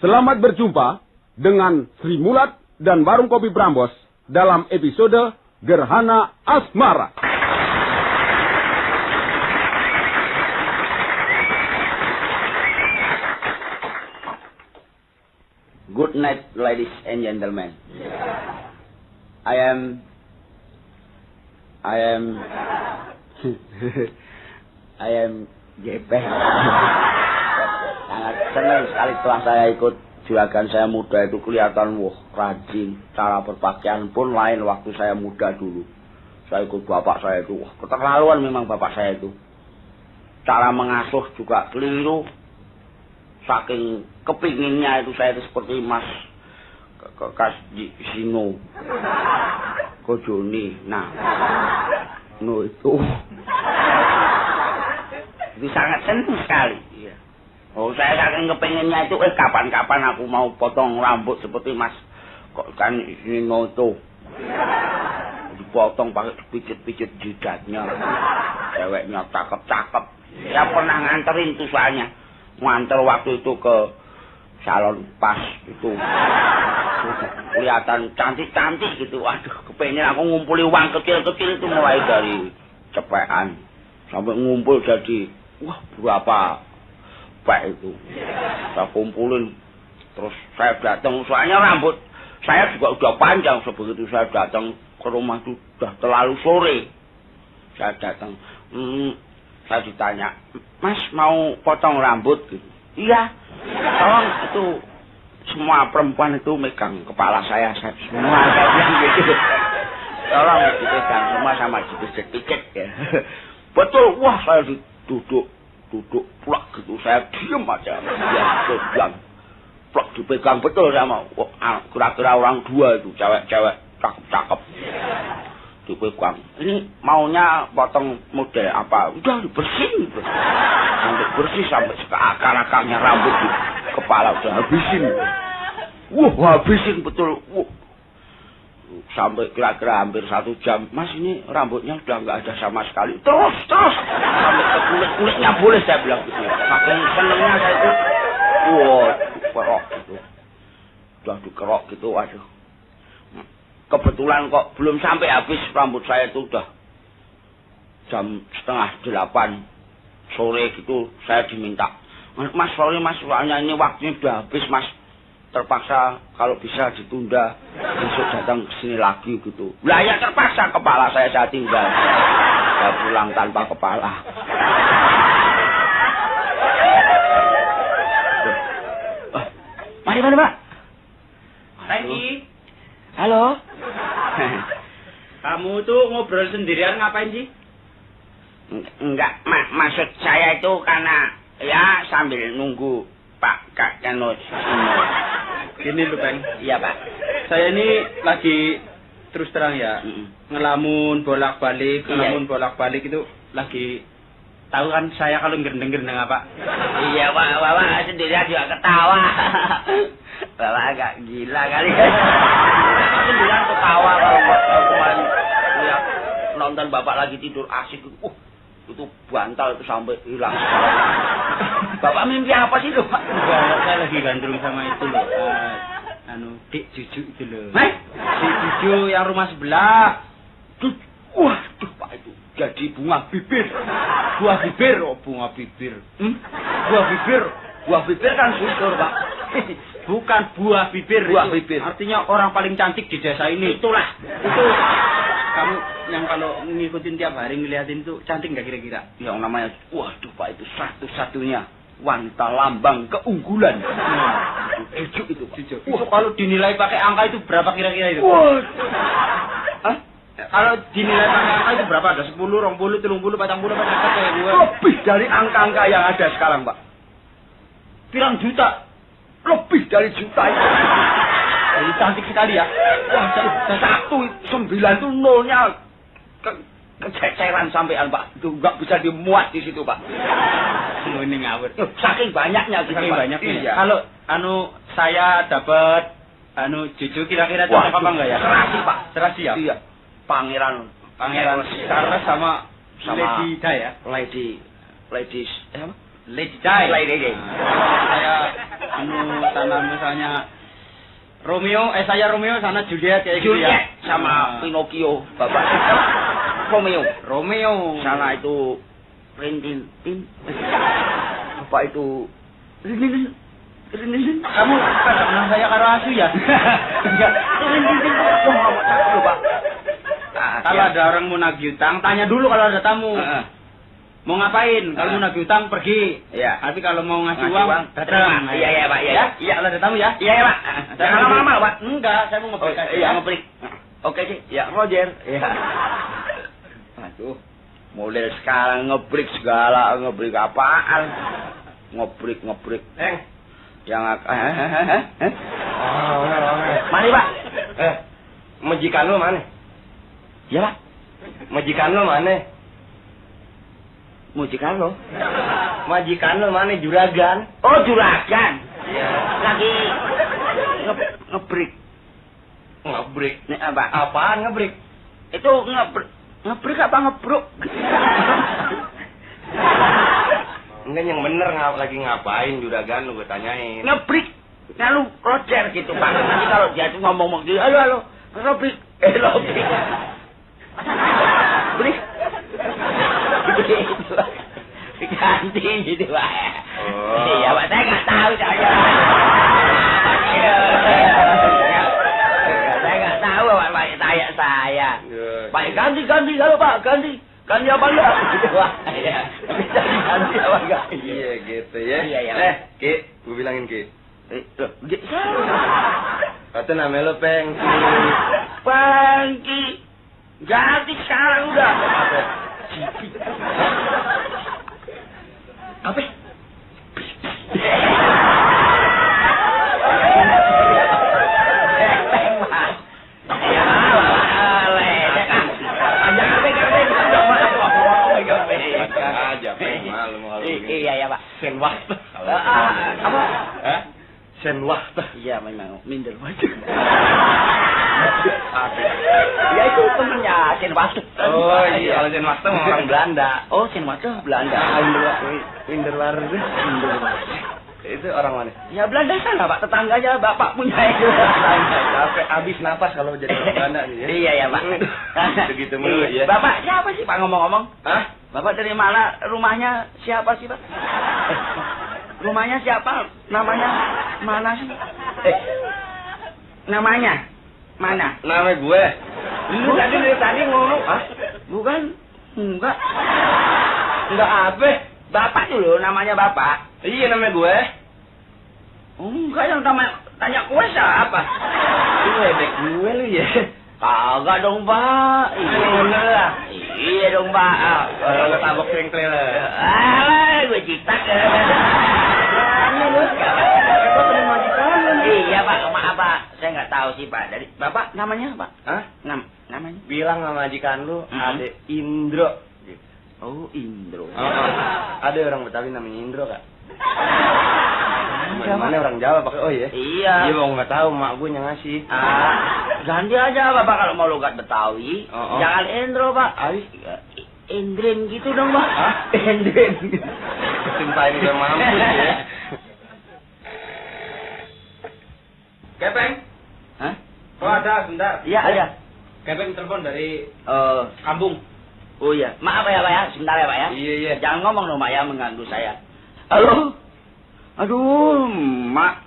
Selamat berjumpa dengan Sri Mulat dan Warung Kopi Brambos dalam episode Gerhana Asmara. Good night, ladies and gentlemen. I am Gepeng. Sangat senang sekali setelah saya ikut juragan saya muda itu kelihatan rajin. Cara berpakaian pun lain waktu saya muda dulu. Saya ikut bapak saya itu, keterlaluan memang bapak saya itu. Cara mengasuh juga keliru. Saking kepinginnya itu saya itu seperti Mas Kasino Kojoni. Nah, itu sangat senang sekali. Iya. Oh, saya saking kepinginnya itu, kapan-kapan aku mau potong rambut seperti Mas Kasino itu. Dipotong pakai pijit-pijit jidatnya. Ceweknya cakep-cakep. Saya pernah nganterin tuh soalnya. Nganter waktu itu ke salon pas itu. Kelihatan cantik-cantik gitu. Waduh, kepengen aku ngumpulin uang kecil-kecil itu mulai dari cepekan sampai ngumpul jadi berapa pak itu. Saya kumpulin. Terus saya datang, soalnya rambut saya juga udah panjang. Sebegitu saya datang ke rumah itu udah terlalu sore. Saya datang, saya ditanya, Mas mau potong rambut gitu? Iya. Tolong itu semua perempuan itu megang kepala saya semua saya bilang gitu. Tolong dipegang semua sama dipijit-pijit ya. Betul, saya duduk plak gitu, saya diem aja. Diam. Plak dipegang betul sama kira-kira orang dua itu, cewek-cewek cakep-cakep. Dipegang. Ini maunya potong model apa? Udah dibersihin. Sampai bersih sampai ke akar-akarnya rambut di kepala udah habisin. Habisin betul. Sampai kira-kira hampir 1 jam. Mas, ini rambutnya udah nggak ada sama sekali. Terus. Sampai ke kulit-kulitnya boleh saya bilang gitu. Saking senengnya saya itu. Dikerok gitu. Udah dikerok gitu, waduh. Kebetulan kok belum sampai habis rambut saya itu udah jam 7:30 sore gitu. Saya diminta, Mas, sorry Mas, soalnya ini waktunya udah habis Mas. Terpaksa kalau bisa ditunda, besok datang ke sini lagi gitu. Lah ya terpaksa, kepala saya tinggal. Saya pulang tanpa kepala. Mari Pak. Lagi. Halo. Kamu tuh ngobrol sendirian ngapain sih? Enggak, maksud saya itu karena ya sambil nunggu Pak Kakyanus. Gini lho, Bang. Iya, Pak. Saya ini lagi terus terang ya, ngelamun bolak-balik itu lagi tahu kan saya kalau gendeng-gendeng apa? Iya, Bapak sendirian juga ketawa. Bapak agak gila kali. Sendirian ketawa kalau kemarin lihat nonton Bapak lagi tidur asik. Itu bantal itu sampai hilang. Bapak mimpi apa sih itu, Pak? Enggak, saya lagi gandrung sama itu loh. Dik Juju itu loh. Dik Juju yang rumah sebelah. Waduh, Pak, itu jadi bunga bibir. Buah bibir, bunga bibir. Buah bibir kan susur, Pak. Bukan buah bibir. Buah bibir. Artinya orang paling cantik di desa ini. Itulah. Itu kamu yang kalau ngikutin tiap hari ngeliatin itu cantik nggak kira-kira? Yang namanya, waduh Pak, itu satu-satunya wanita lambang keunggulan. Jujuk itu. Itu kalau dinilai pakai angka itu berapa kira-kira itu? Kalau dinilai pakai angka itu berapa? Ada 10, 20, 30, 40, 40 kayak gue. Lebih dari angka-angka yang ada sekarang, Pak. Pirang juta? Lebih dari juta itu. Jadi cantik sekali ya. Wah, 9 itu nolnya kececeran sampean, Pak. Itu nggak bisa dimuat di situ, Pak. Ini ngawur. Saking banyaknya kita, saking Pak. Banyaknya. Iya. Kalau saya dapat Juju kira-kira cocok apa enggak ya? Serasi, Pak. Serasi ya? Iya. Pangeran Charles sama Lady Di ya? Ladies. Lady Di. Lady Di. Saya sana misalnya Romeo, saya Romeo, sana Juliet kayak gitu ya. Juliet sama Pinocchio, Bapak. Romeo. Sana itu Rintintin. Bapak itu Rintintin. Kamu kada kenal saya karo asu ya? Enggak. Rintintin kok ngomong aku lho, Pak. Kalau ada orang mau nagih utang, tanya dulu kalau ada tamu. Mau ngapain? Kalau mau nagih utang pergi. Iya. Tapi kalau mau ngasih uang, datang. Iya, Pak. Iya. Iya, kalau ada tamu ya. Iya, Pak. Jangan lama-lama, Pak. Enggak, saya mau ngebreak aja. Iya, ngebreak. Oke sih. Ya, Roger. Iya. Aduh. Model sekarang ngebreak segala, ngebreak apaan? Ngebreak. Yang Mari, Pak. Majikan lo mana? Ya, Pak. Majikan lo mana? Majikan lo. Majikan lo mana? Juragan. Oh, juragan. Iya. Lagi ngebreak. Ngebreak. Nih, apa? Apaan ngebreak? Itu ngebreak apa ngebruk? Enggak, yang bener lagi ngapain juragan lu gue tanyain. Ngebreak. Lalu Roger gitu, Pak. Nanti kalau dia tuh ngomong gitu, halo, Robrik. Robrik. Beri. Ganti gitu, Pak. Oh. Iya, Pak. Saya nggak tahu, saya nggak tahu, Pak. Tanya saya. Pak, ganti kalau Pak, ganti apa enggak? Gitu, Pak. Ganti apa enggak? Iya gitu ya. Iya. Ki, gue bilangin Ki. Gitu. Kata nama lo Pengki. Pengki. Ganti sekarang udah. Apa? Iya, Pak. Senwakta. Apa? Hah? Senwakta. Iya, memang minder banget. Ya itu temennya Senwakta. Oh iya, kalau Senwakta orang Belanda. Oh, Senwakta Belanda. Winderwar. Itu orang mana? Ya Belanda sana, Pak. Tetangganya Bapak punya itu. Sampai habis napas kalau jadi orang Belanda nih ya. Iya, ya, Pak. Begitu mulu ya. Bapak siapa sih, Pak, ngomong-ngomong? Hah? Bapak dari mana? Rumahnya siapa sih, Pak? Rumahnya siapa? Namanya mana sih? Namanya mana? Nama gue. Lu dari tadi ngomong. Hah? Bukan. Enggak. Enggak apa? Bapak dulu, namanya Bapak. Iya, nama gue. Enggak, yang tanya gue siapa? Lu ledek gue lu ya. Kagak dong, Pak. Bener lah. Iya dong, Pak. Kalau tabok sengkle lah. Gue citak. Iya, Pak. Maaf, Pak. Saya nggak tahu sih, Pak. Dari Bapak namanya, Pak? Hah? Namanya? Bilang sama majikan lu, ada Indro. Oh, Indro. Ada orang Betawi namanya Indro, Kak. Mana orang Jawa pakai oh ya? Iya. Iya, mau nggak tahu mak gue yang ngasih. Ganti aja, Bapak, kalau mau logat Betawi. Jangan Indro, Pak. Endren gitu dong, Pak. Endren. Sumpahin gue mampus ya. Kepeng? Hah? Oh, ada, sebentar. Iya, ada. Kepeng telepon dari kampung. Oh iya, maaf ya, Pak ya. Sebentar ya, Pak ya. Iya. Jangan ngomong dong, Mak ya, mengganggu saya. Halo? Aduh, Mak.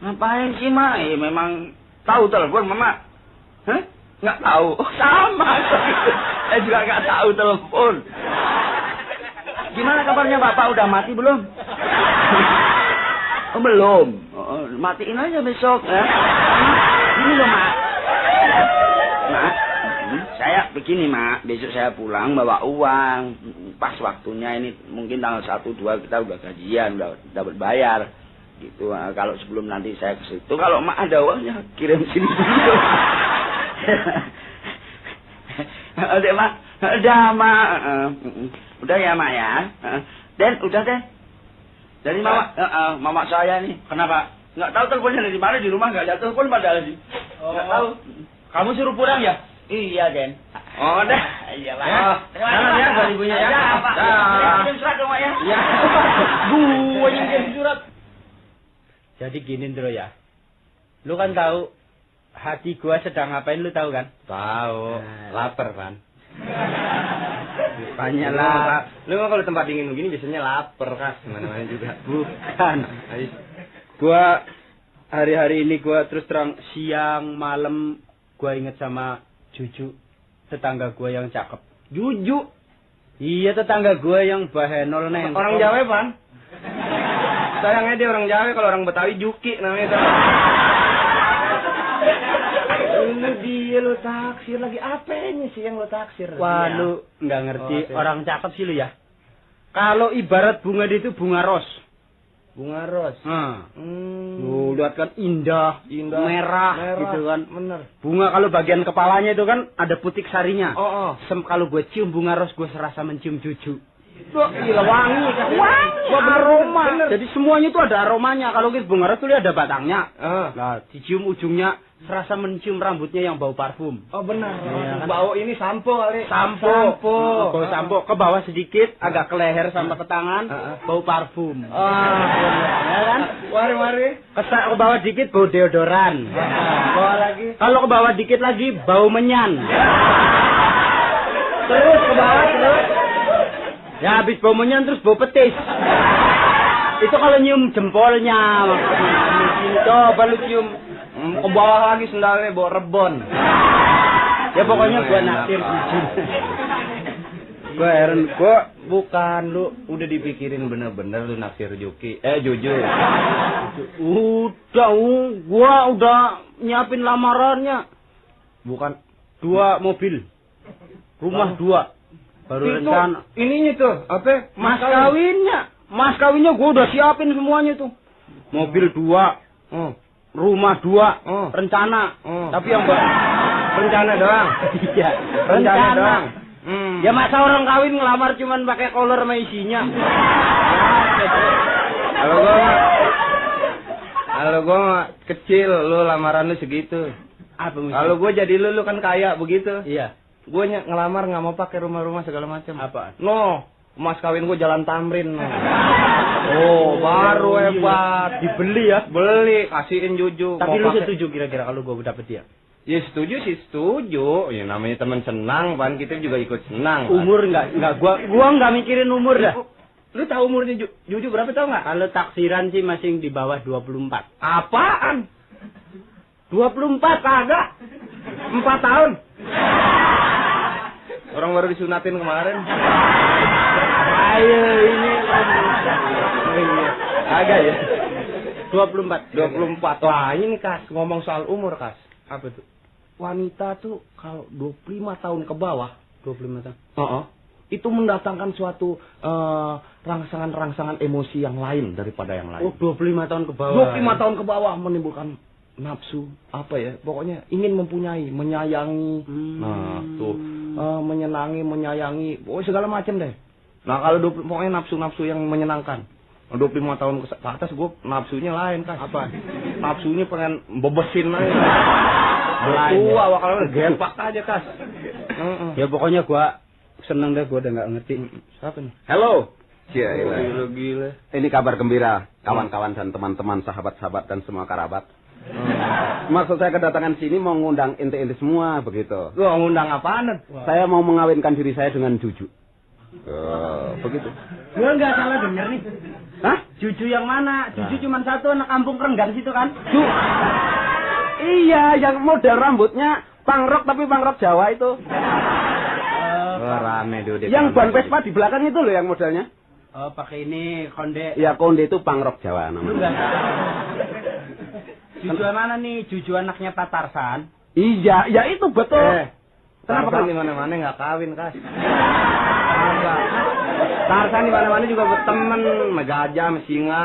Ngapain sih, Mak? Memang tahu telepon, Mama? Hah? Nggak tahu. Oh, sama. Saya juga nggak tahu telepon. Gimana kabarnya Bapak? Udah mati belum? Oh, belum. Matiin aja besok. Ini loh, Mak. Mak, saya begini, Mak. Besok saya pulang bawa uang. Pas waktunya ini mungkin tanggal 1-2 kita udah gajian, udah dapat bayar. Gitu. Kalau sebelum nanti saya ke situ, kalau Mak ada uangnya kirim sini dulu. Udah, Mak. Udah, Mak. Udah ya, Mak ya. Den, udah, Den. Dari mama saya nih. Kenapa? Nggak tahu teleponnya dari mana, di rumah nggak ada telepon padahal sih. Nggak tahu. Kamu suruh pulang ya? Iya, Den. Oh, dah. Iya, Pak. Terima kasih ya, dari ibunya ya. Ya, Pak. Dah. Kirim surat dong, Pak ya. Iya. Gua yang kirim surat. Jadi gini Ndro ya. Lu kan tahu hati gua sedang ngapain, lu tahu kan? Tahu. Lapar kan. Banyak lah. Lu mah kalau tempat dingin begini biasanya lapar Kas, mana-mana juga. Bukan. Gua hari-hari ini gua terus terang siang malam gua inget sama Juju, tetangga gua yang cakep. Juju. Iya, tetangga gua yang bahenol neng. Orang Jawa, Pan. Sayangnya dia orang Jawa, kalau orang Betawi Juki namanya. Lu dia lu taksir lagi apanya sih yang lu taksir? Wah, ya. lu nggak ngerti Oh, orang cakep sih lu ya. Kalau ibarat bunga itu bunga ros. Bunga ros. Lu lihat kan indah, merah, gitu kan. Bener. Bunga kalau bagian kepalanya itu kan ada putik sarinya. Oh. Kalau gue cium bunga ros, gue serasa mencium Juju. Tuh, gila wangi kan. Wah, aroma. Jadi semuanya itu ada aromanya. Kalau kita bunga ros tuh ada batangnya. Nah, dicium ujungnya serasa mencium rambutnya yang bau parfum. Oh benar. Iya, kan? Bau ini sampo kali. Sampo. Bau sampo ke bawah sedikit, agak ke leher sampai ke tangan, bau parfum. Ya kan? Mari. Ke bawah dikit bau deodoran. Bawah lagi. Kalau ke bawah dikit lagi bau menyan. Terus ke bawah terus. Ya habis bau menyan terus bau petis. Itu kalau nyium jempolnya. Coba lu cium Ke bawah lagi sendalnya bawa rebon. ya pokoknya gua naksir Juju. Gua heran, gua bukan lu udah dipikirin bener-bener lu naksir Juki. Jujur. Gua udah nyiapin lamarannya. Bukan 2 mobil. Rumah 2. Baru itu, rencana. ininya tuh, apa? Mas kawinnya gua udah siapin semuanya tuh. Mobil 2. Rumah 2, rencana. Tapi yang rencana doang. Iya, Rencana doang. Ya masa orang kawin ngelamar cuman pakai kolor sama isinya. Kalau gua kecil, lu lamaran lu segitu. Apa mesti? Kalau gua jadi lu kan kaya begitu. Iya. Gua ngelamar nggak mau pakai rumah-rumah segala macam. Apa? No, mas kawin gua jalan Tamrin. No. Oh, baru hebat. Dibeli ya? Beli, kasihin Juju. Tapi Mau lu pakai- setuju kira-kira kalau gua dapet dia? Ya setuju sih setuju. Ya namanya teman senang, Pan, kita juga ikut senang. Pan. Umur enggak gua enggak mikirin umur dah. Lu tahu umurnya Juju berapa tahu nggak? Kalau taksiran sih masih di bawah 24. Apaan? 24 kagak. 4 tahun. Orang baru disunatin kemarin. Ayo ini Agak ya. 24. 24. Wah, ini Kas, ngomong soal umur, Kas. Apa tuh? Wanita tuh kalau 25 tahun ke bawah, 25 tahun. itu mendatangkan suatu rangsangan-rangsangan emosi yang lain daripada yang lain. Oh, 25 tahun ke bawah. 25 tahun ke bawah menimbulkan nafsu, apa ya? Pokoknya ingin mempunyai, menyayangi. Nah, tuh menyenangi, menyayangi, pokoknya segala macam deh. Nah, kalau pokoknya nafsu-nafsu yang menyenangkan. 25 tahun ke atas gue nafsunya lain, Kas. Apa? Nafsunya pengen bebesin aja. Lain, Tua, ya. kalau gepak aja, Kas. Ya pokoknya gua seneng deh, gua udah nggak ngerti. Siapa nih? Hello. Gila. Ini kabar gembira, kawan-kawan dan teman-teman, sahabat-sahabat dan semua kerabat. Maksud saya kedatangan sini mau ngundang inti-inti semua begitu. Lu ngundang apaan? Saya mau mengawinkan diri saya dengan Juju. Begitu. Gua nggak salah denger nih. Hah? Juju yang mana? Juju cuma satu, anak kampung Kerenggan situ kan? Iya, yang model rambutnya pangrok tapi pangrok Jawa itu. Rame tuh dia. Yang ban Vespa di belakang itu loh yang modelnya. Oh, pakai ini konde. Ya konde itu pangrok Jawa Lu namanya. nggak salah. Juju yang mana nih? Juju anaknya Pak Tarsan. Iya, ya itu betul. Kenapa Kenapa? di mana-mana nggak kawin, Kas? Tarsan di mana-mana juga berteman, sama gajah, sama singa.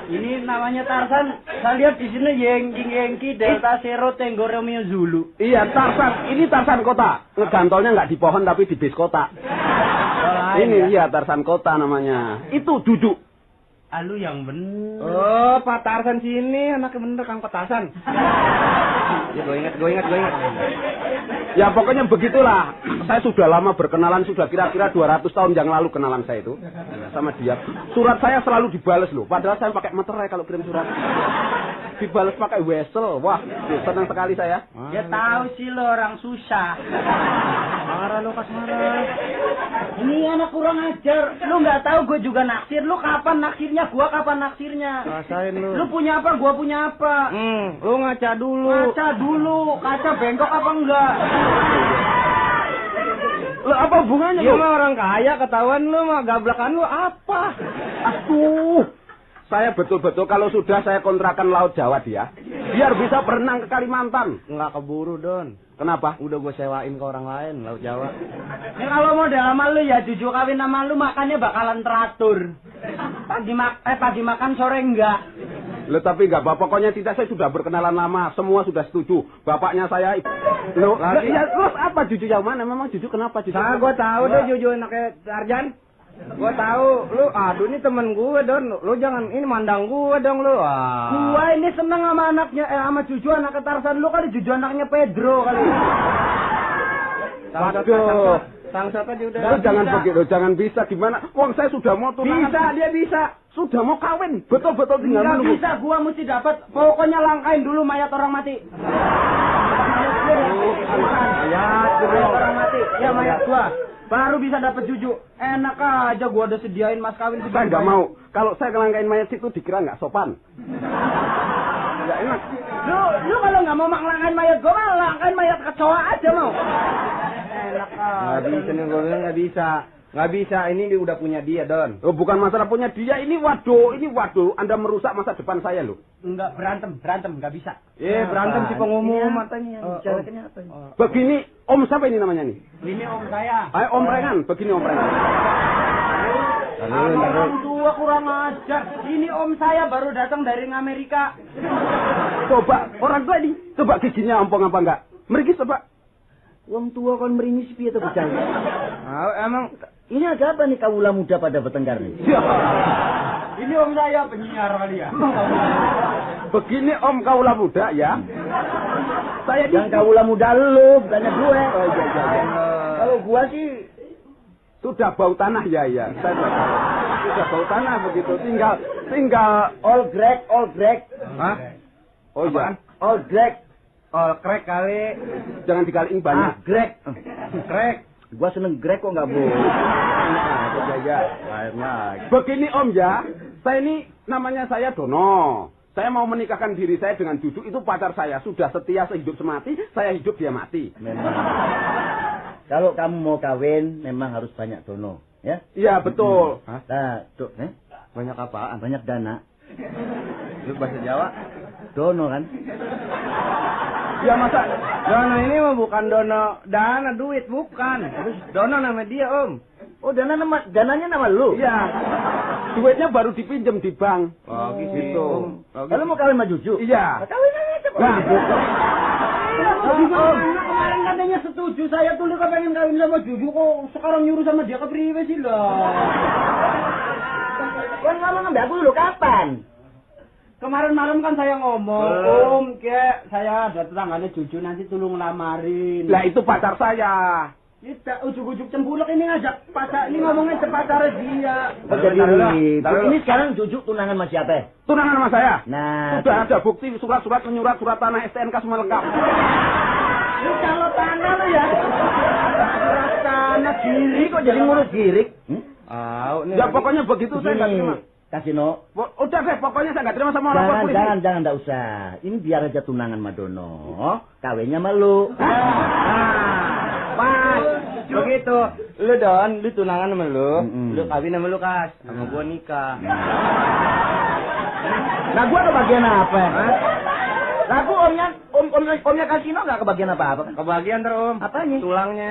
Ini namanya Tarsan. Saya lihat di sini Yengki, Delta, Zero, Tango, Romeo, Zulu. Iya, Tarsan. Ini Tarsan kota. Ngegantolnya nggak di pohon tapi di bis kota. Ini iya Tarsan kota namanya. Itu Juju. Lu yang bener. Oh, Pak Tarsan sini, anaknya bener Kang Petasan. Ya, gue ingat. Ya pokoknya begitulah. Saya sudah lama berkenalan, sudah kira-kira 200 tahun yang lalu kenalan saya itu sama dia. Surat saya selalu dibales loh. Padahal saya pakai materai kalau kirim surat. Dibales pakai wesel. Wah, senang sekali saya. Ya tahu sih lo orang susah. Marah lo Kas marah. Ini anak kurang ajar. Lu nggak tahu gue juga naksir. Lu kapan naksirnya? Gua kapan naksirnya? Rasain lu. Lu punya apa? Gua punya apa? Lu ngaca dulu. Kaca dulu. Kaca bengkok apa enggak? Lo apa hubungannya Dia lo? mah orang kaya, ketahuan lu mah gablakan lu apa? Aduh. Saya betul-betul kalau sudah saya kontrakan Laut Jawa dia, biar bisa berenang ke Kalimantan. Nggak keburu, Don. Kenapa? Udah gue sewain ke orang lain, Laut Jawa. Ini kalau model sama lu ya jujur kawin sama lu makannya bakalan teratur. Pagi makan sore enggak. Lo tapi enggak apa, pokoknya tidak, saya sudah berkenalan lama, semua sudah setuju. Bapaknya saya lo Lagi. ya, terus apa Juju yang mana? Memang Juju kenapa Juju? Nah, gue tahu deh Juju anaknya Tarjan. Gue tahu, lu aduh ini temen gue Don, lu jangan ini mandang gue dong lu. Gua ini seneng sama anaknya sama Juju anaknya Tarzan, lu kali Juju anaknya Pedro kali. Waduh. Sangsat aja udah. Lo jangan begitu, jangan bisa gimana? Wong saya sudah mau tunangan. Bisa, dia bisa. Sudah mau kawin, betul-betul tinggal Nggak menunggu. bisa, gua mesti dapat. Pokoknya langkain dulu mayat orang mati. Mayat orang mati. Ya mayat gua. Baru bisa dapat Juju. Enak aja gua udah sediain mas kawin. Saya nggak mau. Kalau saya ngelangkain mayat itu dikira nggak sopan. Nggak enak. Lu kalau nggak mau ngelangkain mayat gua, malah langkain mayat kecoa aja mau. Enak Nggak bisa nih gue bilang nggak bisa. Nggak bisa, ini dia udah punya dia Don. Oh, bukan masalah punya dia, ini waduh. Anda merusak masa depan saya loh. Enggak, berantem, nggak bisa. Berantem si pengumum matanya. Bicarakannya apa? Begini, Om siapa ini namanya nih? Ini om saya. Ayo Om Rengan, begini Om Rengan. Orang tua kurang ajar. Ini om saya baru datang dari Amerika. Coba, orang tua ini, coba giginya ompong apa enggak? Merikis coba. Wong tua kon meringis piye to bocah? Emang Ini ada apa nih kawula muda pada bertengkar nih? Ini om saya penyiar kali ya. Begini Om kaula muda ya. Saya Yang kawula muda lu, bukannya gue. Oh iya. Kalau gua sih Sudah bau tanah ya. Saya sudah bau tanah begitu. Tinggal all greg. Hah? Oh iya. All greg. Krek kali. Jangan dikaliin banyak. Greg. Krek. Gua seneng greg kok nggak boleh. Ya. Begini Om ya. Saya ini namanya saya Dono. Saya mau menikahkan diri saya dengan Juju, itu pacar saya. Sudah setia sehidup semati, saya hidup dia mati. Memang. Kalau kamu mau kawin, memang harus banyak dono, ya? Iya betul. Nah, Banyak apaan? banyak dana. Lu bahasa Jawa? Dono kan? Ya masa Dono ini mah bukan dono dana duit, bukan. Dono nama dia Om. Oh, dananya nama lu? iya. Duitnya baru dipinjam di bank. Oh gitu. Kalau mau kawin sama Juju? Iya. Kawin aja, Pak. Nah, Kemarin katanya setuju, saya tuh kepengen kawin sama Juju, kok sekarang nyuruh sama dia ke priwe sih lah. Kan ngomong sama aku dulu kapan? Kemarin malam kan saya ngomong, Om, saya ada tetangganya Juju nanti tolong lamarin. lah itu pacar saya. Kita ujuk-ujuk cembuluk ini ngajak pacar, ini ngomongnya pacar dia. Jadi ini sekarang Juju tunangan sama siapa? Tunangan sama saya. Nah, Sudah ada bukti surat-surat menyurat, surat tanah STNK semua lengkap. Ini kalau tanah lo ya. surat tanah girik kok jadi ngurus girik? Ya pokoknya begitu saya nggak terima. Kasino. Udah deh, pokoknya saya nggak terima sama orang tua polisi. Jangan, enggak usah. Ini biar aja tunangan Madono. Kawinnya malu. Pas. Begitu. Lu Don, lu tunangan sama lu. Mm-mm. Lu kawin sama lu Kas. Sama gua nikah. Nah, gua kebagian apa? Lah, gua omnya Kasino enggak kebagian apa-apa kan? Kebagian ter Om. Apanya? Tulangnya.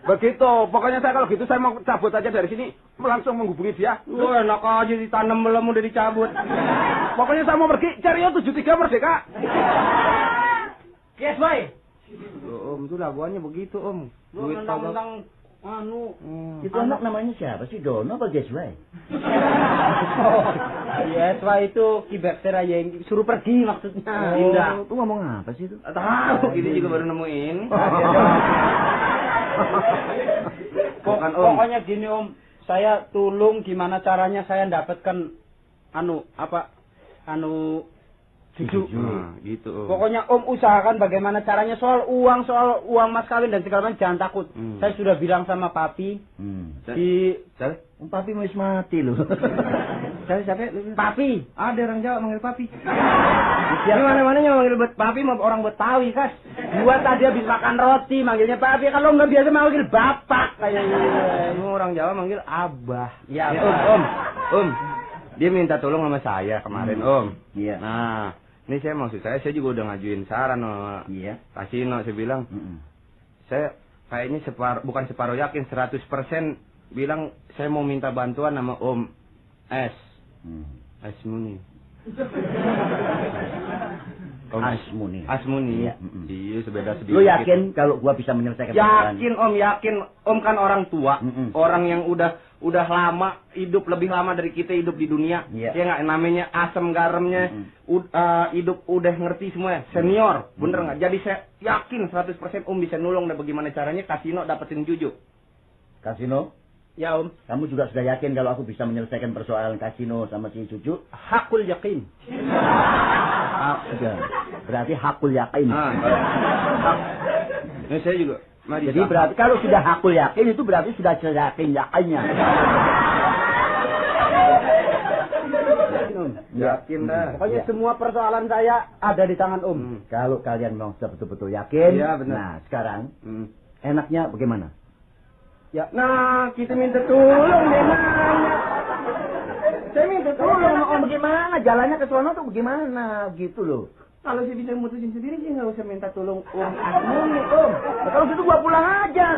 Begitu, pokoknya saya kalau gitu saya mau cabut aja dari sini, langsung menghubungi dia. Wah, enak aja ditanam belum udah dicabut. Pokoknya saya mau pergi, Cerio 73 Merdeka. Yes, boy. Om, itu laguannya begitu Om. Lu mentang-mentang Itu anak namanya siapa sih? Dono apa Jeswa? Yeswa itu Kibektera yang suruh pergi maksudnya. Indah. Itu ngomong apa sih itu? Tahu, ini juga baru nemuin. Pokoknya gini Om, saya tulung gimana caranya saya dapatkan cucu. Nah, gitu. Pokoknya Om usahakan bagaimana caranya soal uang mas kawin dan segala macam jangan takut. Saya sudah bilang sama papi di Papi mau mati loh. Saya siapa? papi. Ada orang Jawa manggil papi. Yang mana-mananya manggil papi mau orang Betawi kas. Gua tadi habis makan roti manggilnya papi, kalau nggak biasa manggil bapak kayaknya. Orang Jawa manggil abah. Ya, Om. Dia minta tolong sama saya kemarin, Om. Iya. Nah, ini saya maksud saya juga udah ngajuin saran sama Kasino. Saya bilang, saya kayaknya bukan separuh yakin, 100% bilang saya mau minta bantuan sama Om S. Asmuni. Om Asmuni. Iya, sebeda sedikit. Lu yakin kalau gua bisa menyelesaikan persoalan? Yakin Om, yakin. Om kan orang tua, orang yang udah lama hidup, lebih lama dari kita hidup di dunia. Iya. Ya nggak, namanya asam garamnya hidup udah ngerti semua, senior, bener nggak? Jadi saya yakin 100% Om bisa nulung. Dan bagaimana caranya Kasino dapetin Juju? Kasino? Ya Om. Kamu juga sudah yakin kalau aku bisa menyelesaikan persoalan Kasino sama si Cucu? Hakul yakin. Sudah. Berarti hakul yakin. Ini saya juga. Mari, Jadi berarti kalau sudah hakul yakin itu berarti sudah yakin-yakinnya. Yakin dah. Pokoknya semua persoalan saya ada di tangan Om. Kalau kalian memang sudah betul-betul yakin, Iya, benar. nah sekarang enaknya bagaimana? Ya, Nah, kita minta tolong deh, nanya. Saya minta tolong Om, bagaimana? Jalannya ke sono tuh bagaimana? Gitu loh. Kalau saya bisa mutusin sendiri sih nggak usah minta tolong Om. Om. Nah, kalau gitu gua pulang aja.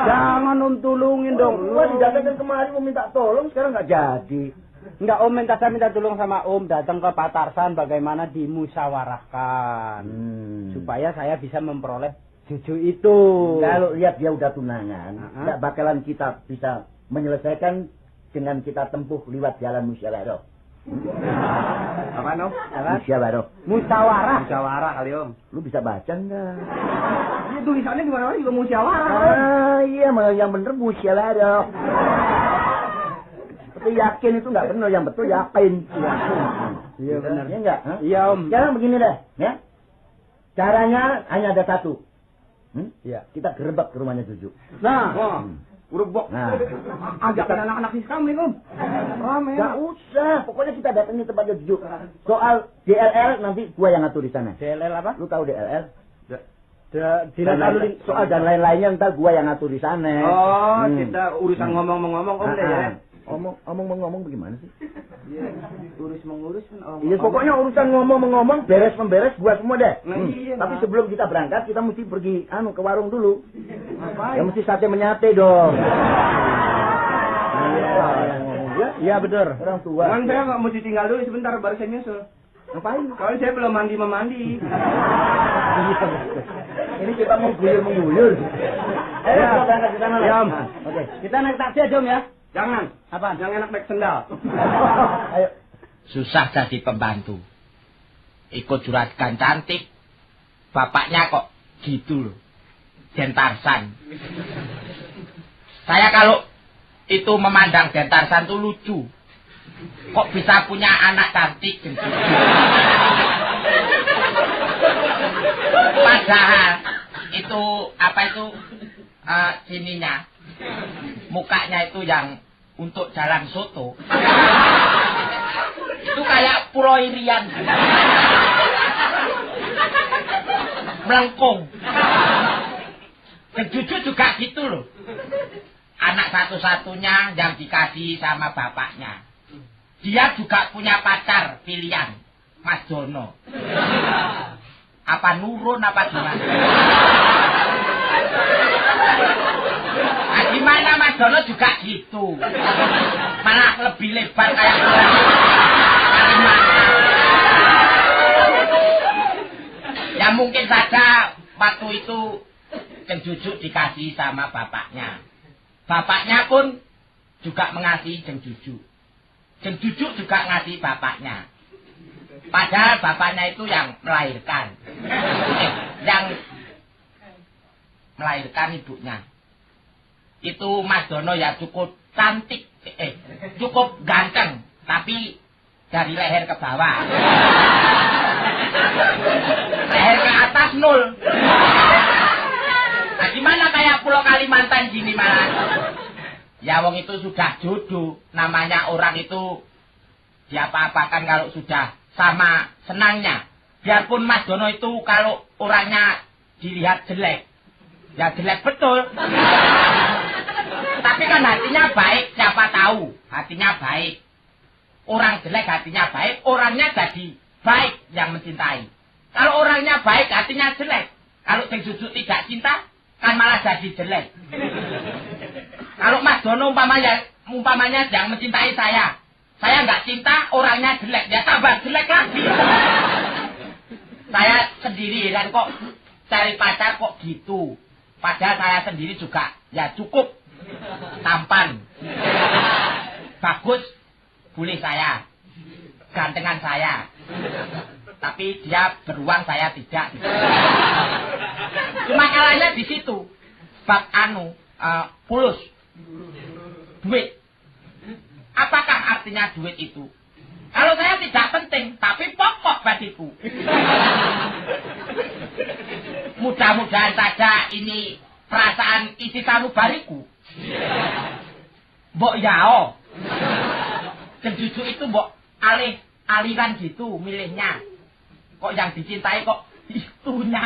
jangan Om tulungin dong. Gua didatangkan kemarin mau minta tolong, sekarang nggak jadi. Enggak Om, saya minta tolong sama Om datang ke Pak Tarsan bagaimana dimusyawarahkan supaya saya bisa memperoleh cucu itu. Kalau lihat dia udah tunangan, nggak bakalan kita bisa menyelesaikan dengan kita tempuh lewat jalan musyawarah. Apa Om? Musyawarah. Musyawarah kali Om. Lu bisa baca nggak? Ini tulisannya di mana-mana juga musyawarah. Iya, yang bener musyawarah. Tapi yakin itu nggak benar, yang betul yakin. Iya benar. Iya nggak? Iya Om. Sekarang begini deh, ya. Caranya hanya ada satu. Iya. Kita gerebek ke rumahnya Cucu. Nah, Urebok. Nah, Ajakin anak-anak di kami Om. Rame. nggak usah. Pokoknya kita datangi tempatnya Cucu. Soal DLL nanti gua yang ngatur di sana. DLL apa? Lu tahu DLL? Soal dan lain-lainnya ntar gua yang ngatur di sana. Oh, kita urusan ngomong-ngomong Om deh ya. Ngomong bagaimana sih? Iya, urus-mengurus kan Om. Iya, pokoknya urusan ngomong, beres-memberes gua semua deh. Iya, Tapi sebelum kita berangkat, kita mesti pergi ke warung dulu. Ya mesti sate menyate dong. Iya, bener. Orang tua. Cuman saya nggak mesti tinggal dulu sebentar baru saya nyusul. Ngapain? Kalau saya belum mandi. Ini kita mau mengguyur. Ayo, kita berangkat ke sana. Ya, Om. Oke. kita naik taksi aja Om ya. Jangan. Apa? Jangan enak naik sendal. Ayo. Susah jadi pembantu. Ikut juragan cantik. Bapaknya kok gitu loh. Dentarsan. Saya kalau itu memandang Dentarsan tuh lucu. Kok bisa punya anak cantik gitu. Padahal itu sininya. Mukanya itu yang untuk jalan soto. Itu kayak Pulau Irian. Melengkung. Dan Cucu juga gitu loh. Anak satu-satunya yang dikasih sama bapaknya. Dia juga punya pacar pilihan. Mas Dono. Apa nurun apa gimana? Nah, gimana Mas Dono juga gitu. Malah lebih lebar kayak Kalimantan. Ya mungkin saja waktu itu Kang Cucu dikasih sama bapaknya. Bapaknya pun juga mengasihi Jeng Jujuk. Jeng Jujuk juga ngasihi bapaknya. Padahal bapaknya itu yang melahirkan. Yang melahirkan ibunya. Itu Mas Dono ya cukup cantik. Cukup ganteng. Tapi dari leher ke bawah. Leher ke atas 0. Nah, gimana kayak Pulau Kalimantan gini malah? Ya wong itu sudah jodoh. Namanya orang itu diapa-apakan kalau sudah sama senangnya. Biarpun Mas Dono itu kalau orangnya dilihat jelek. Ya jelek betul. Tapi kan hatinya baik, siapa tahu. Hatinya baik. Orang jelek hatinya baik, orangnya jadi baik yang mencintai. Kalau orangnya baik, hatinya jelek. Kalau Jeng Jujuk tidak cinta, kan malah jadi jelek. Kalau Mas Dono umpamanya yang mencintai saya nggak cinta, orangnya jelek, dia tambah jelek lagi. Saya sendiri dan kok cari pacar kok gitu. Padahal saya sendiri juga ya cukup tampan, bagus, boleh saya, gantengan saya. Tapi dia beruang, saya tidak. Cuma kalanya di situ. Bab fulus. Duit. Apakah artinya duit itu? Kalau saya tidak penting, tapi pokok bagiku. Mudah-mudahan saja ini perasaan isi sanubariku. Mbok yao. Jeng Jujuk itu mbok aliran gitu milihnya. Kok yang dicintai kok itunya.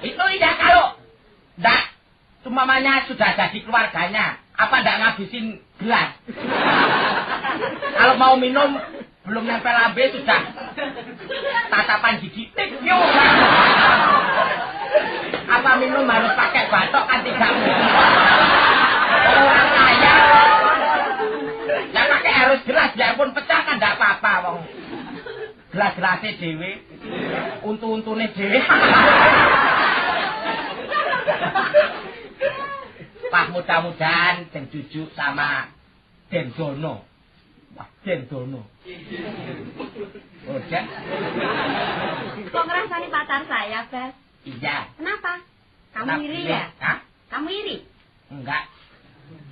Itu ya kalau ndak umpamanya sudah jadi keluarganya, apa ndak ngabisin gelas? Kalau mau minum belum nempel lambe sudah tatapan gigi tikyu. Apa minum harus pakai batok kan tidak mungkin. Orang kaya ya pakai harus gelas, biarpun pecah kan ndak apa-apa wong. Gelas-gelasnya dhewe, untu-untune dhewe. Wah, mudah-mudahan Jeng Jujuk sama Den Dono. Wah, Den Dono. Oh, Jen. Kok ngerasani pacar saya, Bes? Iya. Kenapa? Kamu iri ya? Hah? Kamu iri? Enggak.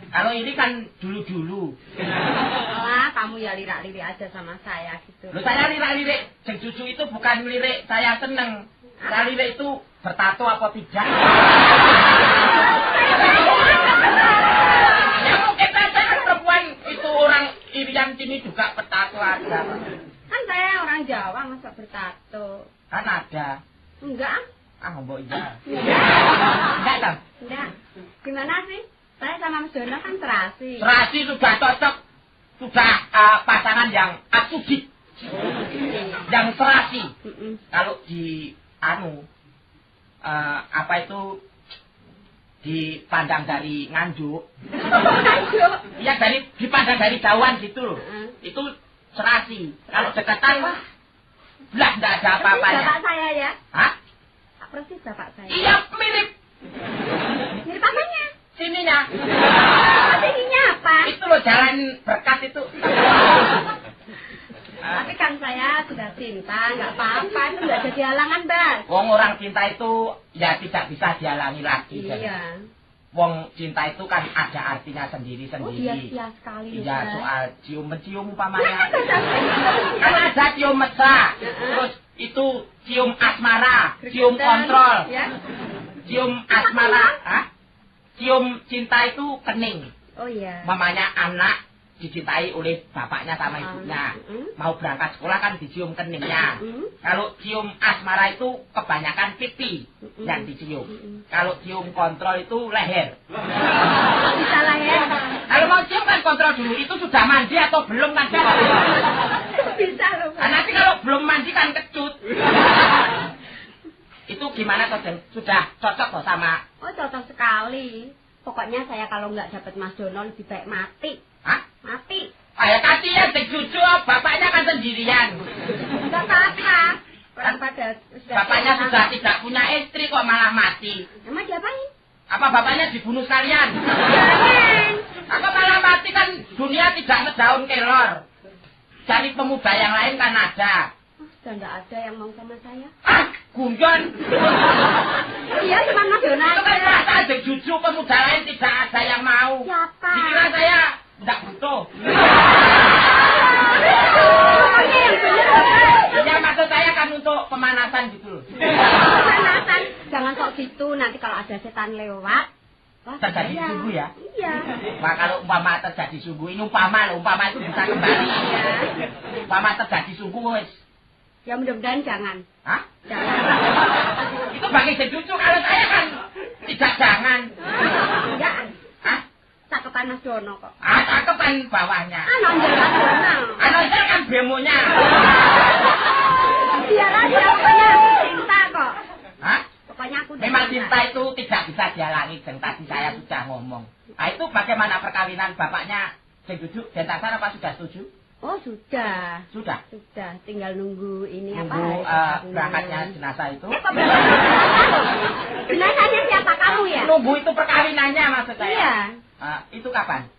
Kalau ini kan dulu-dulu. Lah, kamu ya lirak-lirik aja sama saya gitu. Loh, saya lirik-lirik. Jeng Jujuk itu bukan lirik saya seneng. Saya lirik itu bertato apa tidak. Ya mungkin saja kan perempuan itu orang Irian sini juga bertato ada. Kan saya orang Jawa, masa bertato? Kan ada. Enggak. Ah, mbok iya. Enggak. Enggak, Enggak. Gimana sih? Saya sama Mas Dono kan serasi. Serasi sudah cocok. Sudah pasangan yang asubit. Yang serasi. Kalau di apa itu dipandang dari nganjuk. Iya, dipandang dari jauhan gitu loh. Itu serasi. Kalau dekatan lah enggak ada apa-apanya. Bapak saya ya? Hah? Persis bapak saya. Iya, mirip. Mirip apanya? Sininya. Sininya apa? Itu loh jalan berkat itu. Tapi kan saya sudah cinta, nggak apa-apa, itu nggak jadi halangan, Bas. Wong orang cinta itu ya tidak bisa dihalangi lagi. Iya. Wong cinta itu kan ada artinya sendiri-sendiri. Oh, iya, iya sekali. Iya, soal cium-mencium umpamanya. Kan ada cium mesra. Terus itu cium asmara, cium kontrol. Ya. Cium asmara, cium cinta itu kening. Oh iya. Mamanya anak dicintai oleh bapaknya sama ibunya. Mau berangkat sekolah kan dicium keningnya. Kalau cium asmara itu kebanyakan pipi yang dicium. Kalau cium kontrol itu leher. Bisa leher. Kalau mau cium kan kontrol dulu. Itu sudah mandi atau belum kan? Bisa loh. Nah, nanti kalau belum mandi kan kecut. Itu gimana toh? Sudah cocok kok sama? Oh, cocok sekali. Pokoknya saya kalau nggak dapat Mas Dono lebih baik mati. Hah? Mati. Ayo kasihan Jeng Jujuk, bapaknya kan sendirian. Nggak apa-apa. Orang pada Bapaknya sudah tidak punya istri kok malah mati. Emang Mama diapain? Apa bapaknya dibunuh sekalian? Jangan. Apa malah mati kan dunia tidak sedaun kelor. Cari pemuda yang lain kan ada. Sudah enggak ada yang mau sama saya. Ah, Gunjon. Iya, cuma Mas Dono Itu kan aja. rasa ada cucu pemuda lain tidak ada yang mau. Siapa? Dikira saya tidak butuh. Pokoknya yang bener, Bapak. Ya maksud saya kan untuk pemanasan gitu loh. Pemanasan. Jangan sok gitu, nanti kalau ada setan lewat. Wah, Terjadi iya. sungguh ya? Iya. Wah, kalau umpama terjadi sungguh, ini umpama loh, umpama itu bisa kembali. Umpama terjadi sungguh, wes. Ya mudah-mudahan jangan. Hah? Jangan. Itu bagi cucu, kalau saya kan tidak jangan. Enggak. Hah? Cakepan Mas Dono kok. Ah, cakep kan bawahnya. Nonjol Mas Dono. Nonjol kan bemonya. Biar aja, pokoknya aku cinta kok. Hah? Pokoknya aku Memang cinta itu tidak bisa dihalangi, dan tadi saya sudah ngomong. Nah, itu bagaimana perkawinan bapaknya setuju? Dentasar apa sudah setuju? Oh, sudah. Sudah. Sudah, tinggal nunggu ini Nunggu apa? berangkatnya jenazah itu. Kok jenazahnya siapa, kamu ya? Nunggu itu perkawinannya maksud saya. Iya. Itu kapan?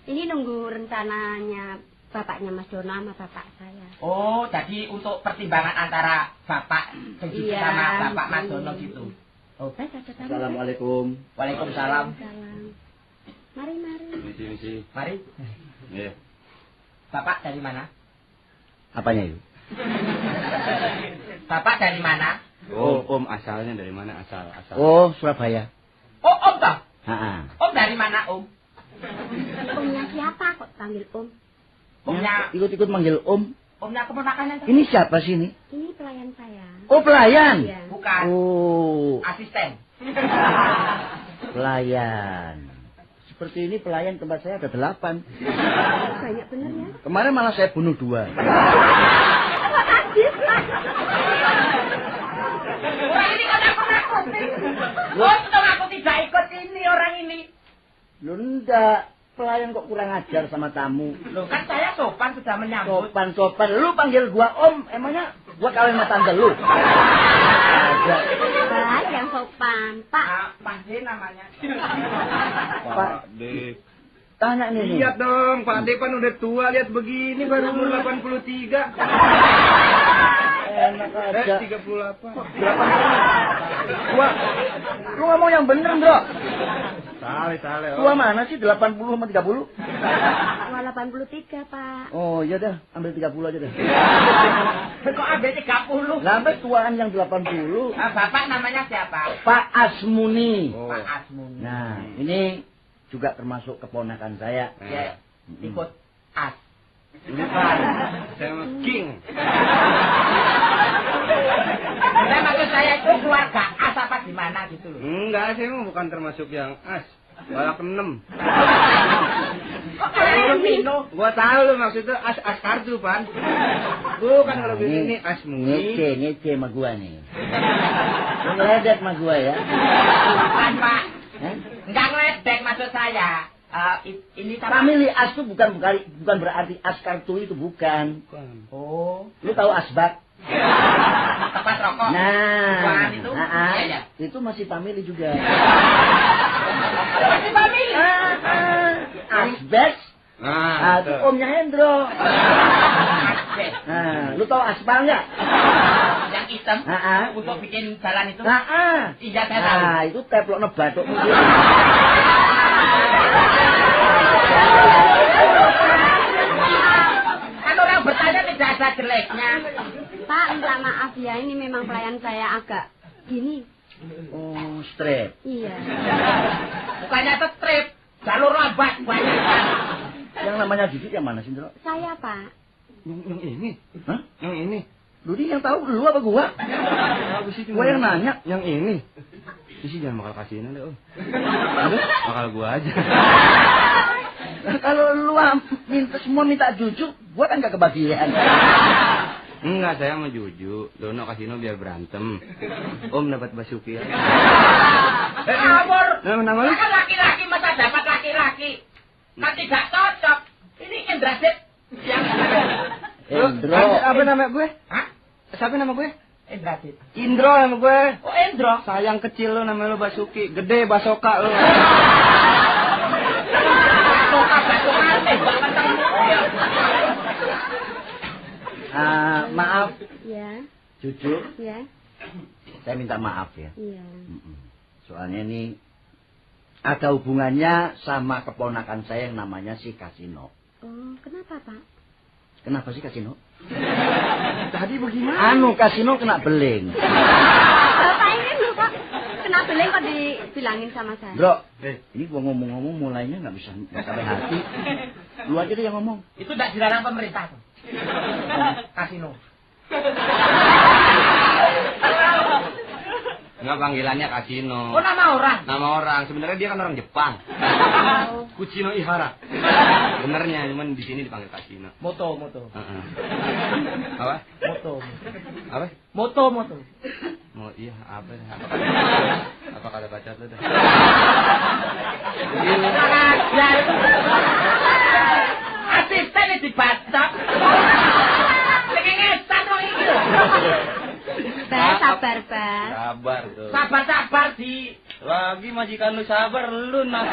Ini nunggu rencananya bapaknya Mas Dono sama bapak saya. Oh, jadi untuk pertimbangan antara bapak setuju Iya. sama bapak Mas Dono gitu. Oh. Ada tamu. Assalamualaikum. Waalaikumsalam. Salam. Mari. Misi. Mari. Iya. Bapak dari mana? Apanya itu? Bapak dari mana? Oh, Om asalnya dari mana? Asal. Oh, Surabaya. Oh, Om toh? Ha. Om dari mana, Om? Omnya siapa kok panggil Om? Omnya, Ikut-ikut manggil Om. omnya keponakannya toh? Ini siapa sih ini? Ini pelayan saya. Oh, pelayan. Iya. Bukan. Oh, Asisten. pelayan. Seperti ini pelayan tempat saya ada 8. Banyak bener ya. Kemarin malah saya bunuh 2. Apa hadis, Pak? Orang ini kan aku nakutin. Oh, itu aku tidak ikut ini orang ini. Lu enggak. Pelayan kok kurang ajar sama tamu. Loh, kan saya sopan sudah menyambut. Sopan. Lu panggil gua Om. Emangnya gua kawin sama tante lu? Ada. Pak, yang sopan. Pak. Pak D namanya. Pak D. Tanya nih. Lihat dong, Pak D kan udah tua, lihat begini baru umur 83. Enak aja. 38. Berapa? Gua. Lu ngomong yang bener, Bro. Salah. Gua mana sih 80 sama 30? Wah, 83, Pak. Oh, iya dah, ambil 30 aja dah. Kok ambil 30? Lambat tuaan yang 80. Bapak namanya siapa? Pak Asmuni. Oh. Pak Asmuni. Nah, ini juga termasuk keponakan saya. Ya, ikut As. Bukan. Saya mah King. Nah, maksud saya itu keluarga As apa gimana gitu loh. Enggak, saya mah bukan termasuk yang as. Balak 6. Kok kayak Mino? Gua tahu lu maksudnya as kartu, Pan. Bukan kalau begini as muni. Ngece sama gua nih. Ngeledek sama gua ya. Bukan, Pak. Hah? Enggak ngeledek maksud saya. Ini sama... Family as itu bukan berarti as kartu itu bukan. Oh. Lu tahu asbak? Tempat rokok. Nah, Bukan itu? Iya, ya. itu masih family juga. Masih family. Asbak? Nah, Itu omnya Hendro. Asbes. Nah, lu tahu aspal nggak? Yang hitam. Untuk bikin jalan itu. Iya, saya tahu. Nah, itu teplok nebatuk. Kan orang bertanya tidak ada jeleknya. Pak, minta maaf ya, ini memang pelayan saya agak gini. Oh, strip. Iya. Bukannya strip, jalur lambat banyak. Yang namanya Didit yang mana sih, Ndro? Saya, Pak. yang ini. Hah? Yang ini. Lu yang tahu lu apa gua? Gua yang nanya. Yang ini. Sisi jangan bakal kasihin deh, Om. Aduh, bakal gua aja. Kalau lu semua minta jujuk, gua kan gak kebagian. Enggak, saya mau juju. Dono kasino biar berantem. Om dapat Basuki. Ngawur. Nama lu? Kan laki-laki masa dapat laki-laki. Kan tidak cocok. Ini Indrasit yang Hendro. Apa nama gue? Hah? Siapa nama gue? Indrajit. Indro nama gue. Oh, Indro. Sayang kecil lu namanya lu Basuki, gede Basoka lu. Maaf, Ya, Cucu, ya, saya minta maaf ya. iya. Soalnya ini ada hubungannya sama keponakan saya yang namanya si Kasino. Oh, kenapa, Pak? Kenapa sih Kasino? Tadi bagaimana? Kasino kena beling. Bapak ini lho, Pak. Kenapa beling kok dibilangin sama saya? Bro, ini gua ngomong-ngomong mulainya nggak bisa sampai hati. Lu aja deh yang ngomong. Itu tidak dilarang pemerintah tuh. Kasino. Enggak, panggilannya Kasino. Oh, nama orang. Nama orang, sebenarnya dia kan orang Jepang. Kuchino Ihara. Benernya, cuman di sini dipanggil Kasino. Moto. Apa? Moto. Apa? Moto. Mau iya apa? Apa kata baca lu dah? Ajar. Asisten dibacok. Lagi ngesan dong iki lho. Sabar, Pak. Sabar tuh. Sabar di Lagi majikan lu sabar, lu nak.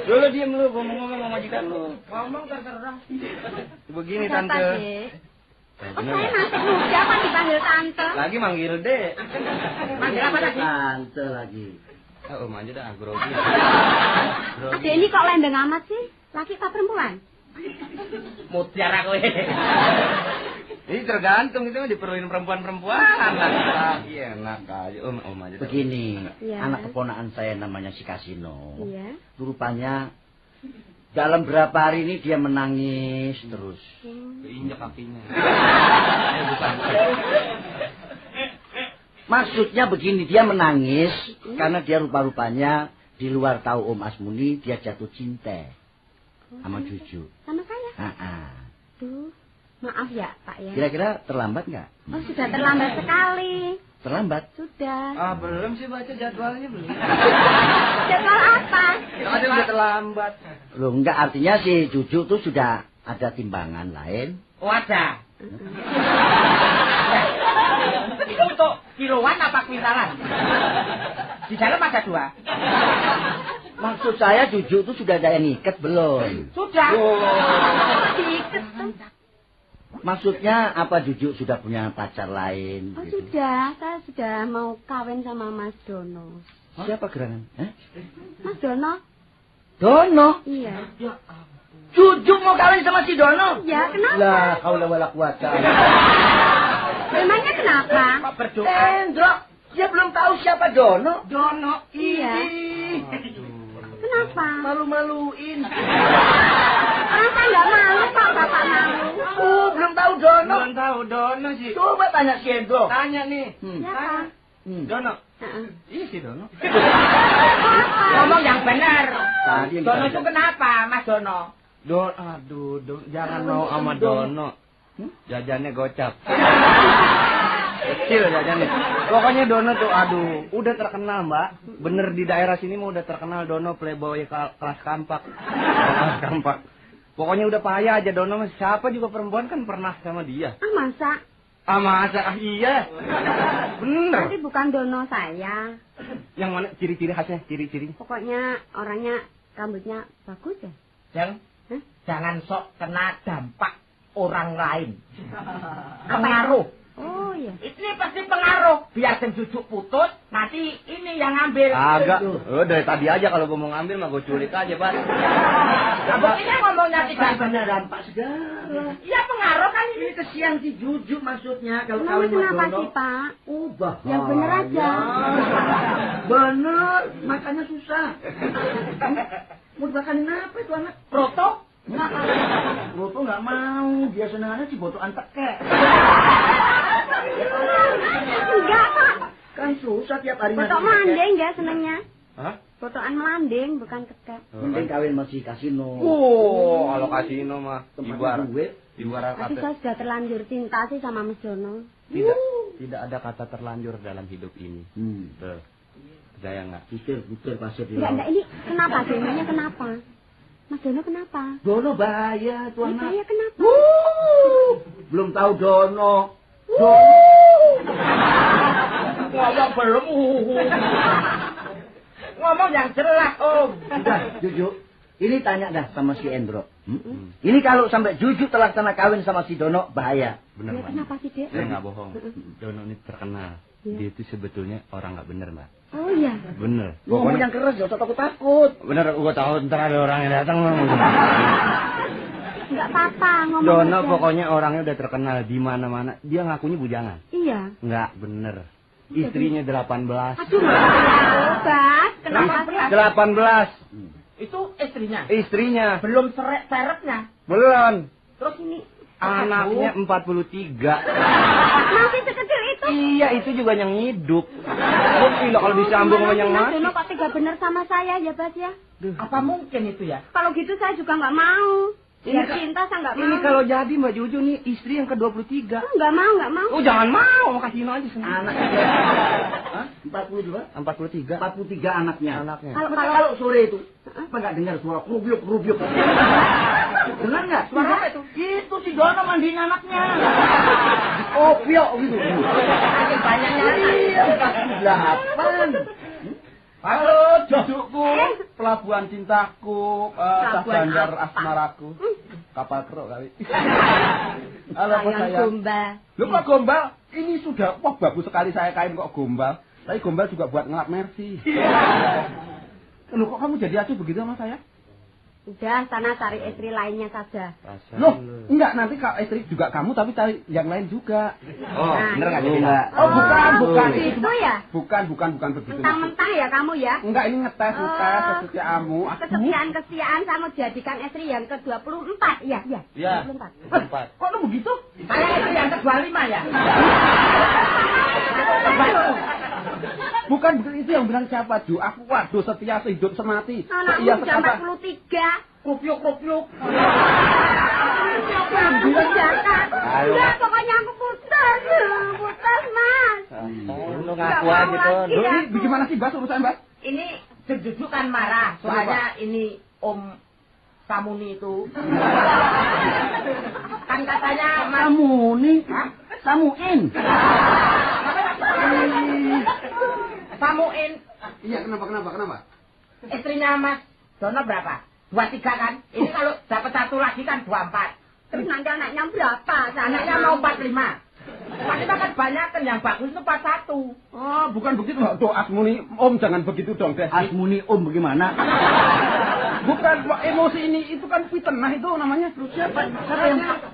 Lu diem lu, ngomong-ngomong sama majikan lu. ngomong terserah. Begini Siapa, tante. Dek? Oh, Bener saya nggak? masih muda, apa dipanggil tante? Lagi manggil dek. Manggil apa tadi? Tante lagi. Oh, aja dah, grogi. Adik ini kok lembeng amat sih? Laki apa perempuan? Mutiara kowe. Ini tergantung, itu mah diperluin perempuan-perempuan. Lagi enak aja. Om aja. dah. Begini, Iya. anak keponakan saya namanya si Kasino. Iya. Rupanya dalam berapa hari ini dia menangis terus. Keinjak kakinya. Bukan. Maksudnya begini, dia menangis karena dia rupa-rupanya di luar tahu Om Asmuni, dia jatuh cinta sama Cucu. Sama saya? Duh, maaf ya, Pak ya. Kira-kira terlambat nggak? Oh, sudah terlambat sekali. Terlambat? Sudah. Belum sih baca jadwalnya belum. Jadwal apa? Ada udah terlambat. Loh, enggak, artinya si Cucu tuh sudah ada timbangan lain. Oh, ada. Itu untuk kiloan apa kuintalan? Di dalam ada 2. Maksud saya Cucu tuh sudah ada yang ikat belum? Sudah. Diikat tuh. Maksudnya apa Cucu sudah punya pacar lain? Oh, gitu? sudah. Saya sudah mau kawin sama Mas Dono. Siapa gerangan? Mas Dono? Dono? Iya. Cucu mau kawin sama si Dono? Ya, kenapa? Lah, haula wala quwata. Memangnya kenapa? Kok berdoa? Endro, dia belum tahu siapa Dono. Dono. Iya. Kenapa? Malu-maluin. Masa nggak malu, Pak? Bapak malu. Belum tahu Dono. Belum tahu Dono sih. Coba tanya si Endro. Tanya nih. Siapa? Dono. Heeh. Iya sih Dono. Ngomong yang benar. Tadi yang Dono ditanya. itu kenapa, Mas Dono? Aduh, jangan mau sama Dono. Jajannya gocap. Kecil jajannya. Pokoknya Dono tuh, aduh, udah terkenal Mbak. Bener di daerah sini mah udah terkenal Dono playboy kelas kampak. Kelas kampak. Pokoknya udah payah aja Dono, siapa juga perempuan kan pernah sama dia. Ah, masa? Masa? Iya. Bener. Tapi bukan Dono saya. Yang mana ciri-ciri khasnya, ciri-ciri? Pokoknya orangnya rambutnya bagus ya. Jangan sok kena dampak orang lain. Pengaruh. Oh iya. Ini pasti pengaruh. Biar cucu putus, nanti ini yang ngambil. Agak. Dari tadi aja kalau gue mau ngambil mah gue culik aja, Pak. Buktinya ngomongnya tidak benar dampak segala. Iya, pengaruh kan ini. Ini kesian si Juju maksudnya kalau Emang kawin sama kenapa Dono. sih, Pak? Bahaya. Yang bener aja. Bener, makanya susah. Mau dibakarin apa itu anak? Proto. Roto nggak mau, dia senangannya si botoan tekek. Enggak, Pak. Kan susah tiap hari Botok melanding ya senengnya. Hah? Botokan melanding, bukan tekek. Mending kawin masih kasino. Kalau kasino mah Tempat duit. ibarat Tapi kata saya sudah terlanjur cinta sih sama Mas Dono. tidak ada kata terlanjur dalam hidup ini. Tuh. Percaya nggak? Butir pasir di Enggak, laut. ini kenapa Dononya kenapa? Mas Dono kenapa? Dono bahaya tuh Ya, anak. saya kenapa? Belum tahu Dono. Dono Ngomong belum. Ngomong yang jelas, Om. Udah, Juju. Ini tanya dah sama si Endro. Ini kalau sampai Juju terlaksana kawin sama si Dono, bahaya. Bener, Ya, Mbak. kenapa sih, Dek? Saya nggak bohong. Dono ini terkenal. Iya. Dia itu sebetulnya orang nggak bener, Mbak. Oh iya. Bener. Ngomong yang keras, gak usah takut-takut. Bener, gua tahu ntar ada orang yang datang. Enggak apa-apa ngomong Dono aja. pokoknya orangnya udah terkenal di mana-mana. Dia ngakunya bujangan. Iya. Nggak bener. Istrinya 18. Aduh, Bas. Kenapa sih? 18. Itu istrinya. Istrinya. Belum sereknya. Belum. Terus ini Anaknya 43. Masih sekecil itu. Iya, itu juga yang hidup. Bukti loh kalau disambung sama yang Mas mati. Dono kok tega bener sama saya ya, Bas ya? apa mungkin itu ya? Kalau gitu saya juga nggak mau. Ini Ya ka- cinta saya nggak mau. Ini kalau jadi Mbak Juju nih istri yang ke-23. Nggak mau, nggak mau. Oh, jangan mau, kasihin aja sendiri. Anaknya. Hah? 42? 43. 43 anaknya. Anaknya. Kalau sore itu, apa nggak dengar suara kerubyuk-kerubyuk? Dengar nggak? Suara apa itu? Itu si Dono mandiin anaknya. Oh, piok gitu. Makin banyak nyari. Iya, kasih 8. Halo, Jujuku, pelabuhan cintaku, Pelabuhan bandar apa? asmaraku, kapal keruk kali. Halo, Pak Sayang saya. gombal. Lu kok gombal? Ini sudah, wah bagus sekali saya kain kok gombal. Tapi gombal juga buat ngelap Mercy. Lu kok kamu jadi acuh begitu sama saya? Udah, sana cari istri lainnya saja. Loh, enggak, nanti kalau istri juga kamu tapi cari yang lain juga. Oh, Nah, bener nggak itu jadi enggak. Oh, bukan. Itu ya? Bukan begitu. Mentang-mentang ya kamu ya? Enggak, ini ngetes kesetiaanmu. Kesetiaan saya mau jadikan istri yang ke-24. Iya, iya. Iya. 24. Kok lu begitu? Saya itu yang ke-25 ya. Bukan itu yang bilang siapa, Ju? Aku waduh setia sehidup semati. Anakmu Iya, sudah sekata. 43. Krupiuk. Jangan. Ayo. Enggak, pokoknya aku putus. Putus, Mas. Lu Nggak ngaku mau aja tuh. lagi. Loh, Iya. ini gimana sih, Bas, urusan, Bas? Ini Juju kan marah. Soalnya ini Om Samuni itu. Kan katanya Mas Samuni. Samuin. Samuin Iya, kenapa? istrinya Mas Dono berapa? 23 kan? Ini kalau dapat satu lagi kan 24. Terus nanti anaknya berapa? Anaknya mau 45. 45 kan banyak kan, yang bagus itu 41. Oh, bukan begitu. Tuh, Asmuni, Om jangan begitu dong, Des. Asmuni bagaimana? Bukan, emosi ini itu kan fitnah itu namanya. Siapa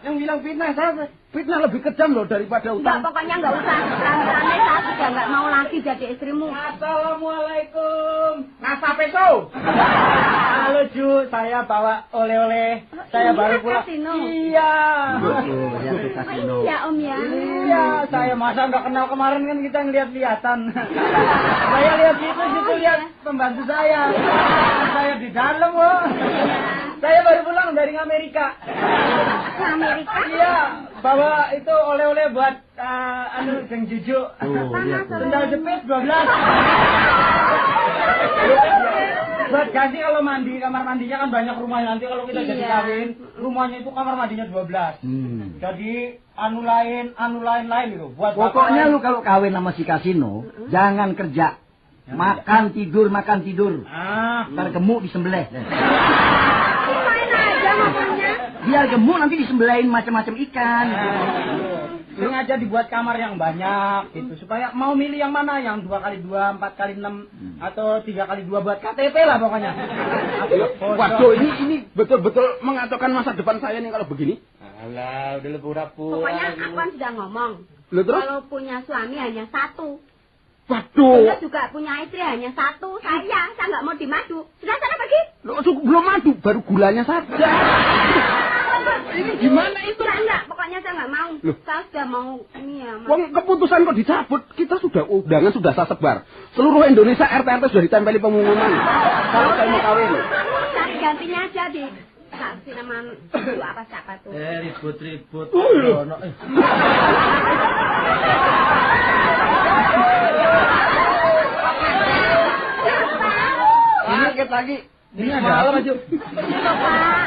yang bilang fitnah? Saya fitnah lebih kejam loh daripada Enggak, utang. pokoknya enggak usah. Rame-rame saya sudah enggak mau lagi jadi istrimu. Assalamualaikum. Nasa peso. Halo Ju, saya bawa oleh-oleh. Saya baru pulang. Kasino. Iya. Betul, ya ke kasino. Iya, Om ya. Iya, saya masa nggak kenal kemarin kan kita ngeliat-lihatan. Saya lihat situ lihat pembantu saya. Saya di dalam, loh. Saya baru pulang dari Amerika. Ke Amerika. Iya, bawa itu oleh-oleh buat Jeng Juju. Lihat tuh. Sendal jepit 12. Buat ganti kalau mandi, kamar mandinya kan banyak rumahnya. Nanti kalau kita jadi Iya. kawin, rumahnya itu kamar mandinya 12. Jadi anu lain gitu. Buat Pokoknya bapak lu kalau kawin sama si kasino, jangan kerja. Makan tidur. Ntar gemuk disembelih. Main aja ngomongnya. Biar gemuk nanti disembelihin macam-macam ikan. Sering aja dibuat kamar yang banyak gitu supaya mau milih yang mana, yang 2x2, 4x6 atau 3x2 buat KTP lah pokoknya. Waduh, ini betul-betul mengacaukan masa depan saya nih kalau begini. Alah, udah lebih rapuh. Pokoknya aku kan sudah ngomong. Loh, terus? Kalau punya suami hanya satu. Waduh. Dia juga punya istri hanya satu. Saya nggak mau dimadu. Sudah sana pergi. Loh, belum madu, baru gulanya saja. Ini gimana itu? Enggak. Pokoknya saya nggak mau. Loh. Saya sudah mau ini ya, Mas. Wong keputusan kok dicabut, kita sudah undangan sudah saya sebar. Seluruh Indonesia RT sudah ditempeli pengumuman. Kalau saya mau kawin. Cari gantinya aja di kasih nama itu apa siapa tuh. Ribut-ribut. Ini dikit lagi. Ini ada apa, Ju? Pak.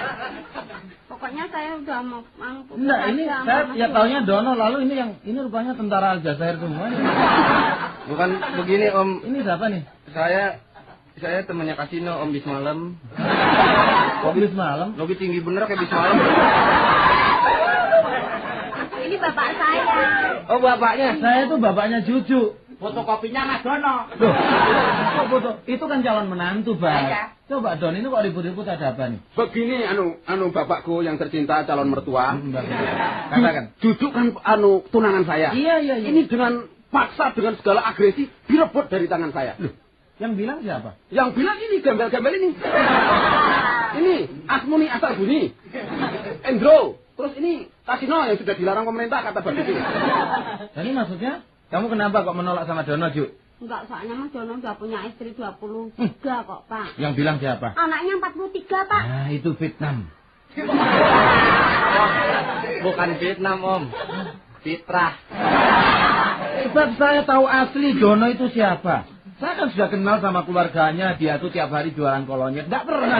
Pokoknya pokoknya saya udah mau putus Enggak, ini aja, saya Mas ya Dono. taunya Dono, lalu ini rupanya tentara Aljazair semua. Bukan begini Om, Ini siapa nih? saya temannya Kasino Om bis malam. Bis malam. Lebih tinggi bener kayak bis malam. Ini bapak saya. Oh bapaknya. Saya tuh bapaknya Juju. Fotokopinya Mas Dono. Loh, kok foto? Itu kan calon menantu, Bang. Iya. Coba Don, ini kok ribut-ribut ada apa nih? Begini bapakku yang tercinta calon mertua. Katakan. Duduk kan tunangan saya. Iya. Ini dengan paksa dengan segala agresi direbut dari tangan saya. Loh, Yang bilang siapa? yang bilang ini gembel-gembel ini. Ini Asmuni asal bunyi. Endro. Terus ini Kasino yang sudah dilarang pemerintah kata begitu. Jadi maksudnya kamu kenapa kok menolak sama Dono, Ju? Enggak, soalnya Mas Dono udah punya istri 23 kok, Pak. Yang bilang siapa? Anaknya 43, Pak. Nah, itu Vietnam. Bukan Vietnam Om. Fitrah. Sebab saya tahu asli Dono itu siapa. Saya kan sudah kenal sama keluarganya, dia tuh tiap hari jualan kolonyet. Nggak pernah.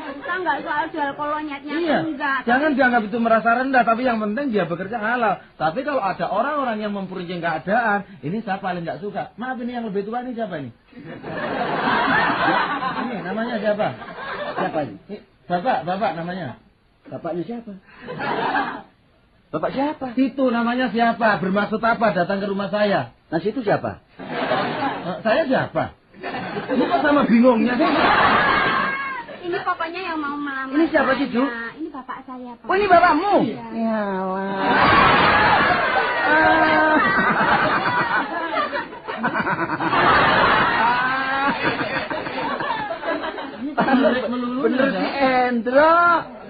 Kita enggak soal jual kolonyetnya, Iya, enggak. jangan dianggap itu merasa rendah, tapi yang penting dia bekerja halal. Tapi kalau ada orang-orang yang mempunyai keadaan, ini saya paling nggak suka. Maaf, ini yang lebih tua ini siapa ini? Ini namanya siapa? Siapa ini? Bapak namanya. Bapaknya siapa? Bapak siapa? Situ namanya siapa? Bermaksud apa datang ke rumah saya? Nah situ siapa? Saya siapa? Ini kok sama bingungnya sih? Ini pokoknya yang mau melamar. Ini siapa sih, Ju? saya. Ini bapak saya, Pak. Oh ini bapakmu? Iya. Bener si Endro.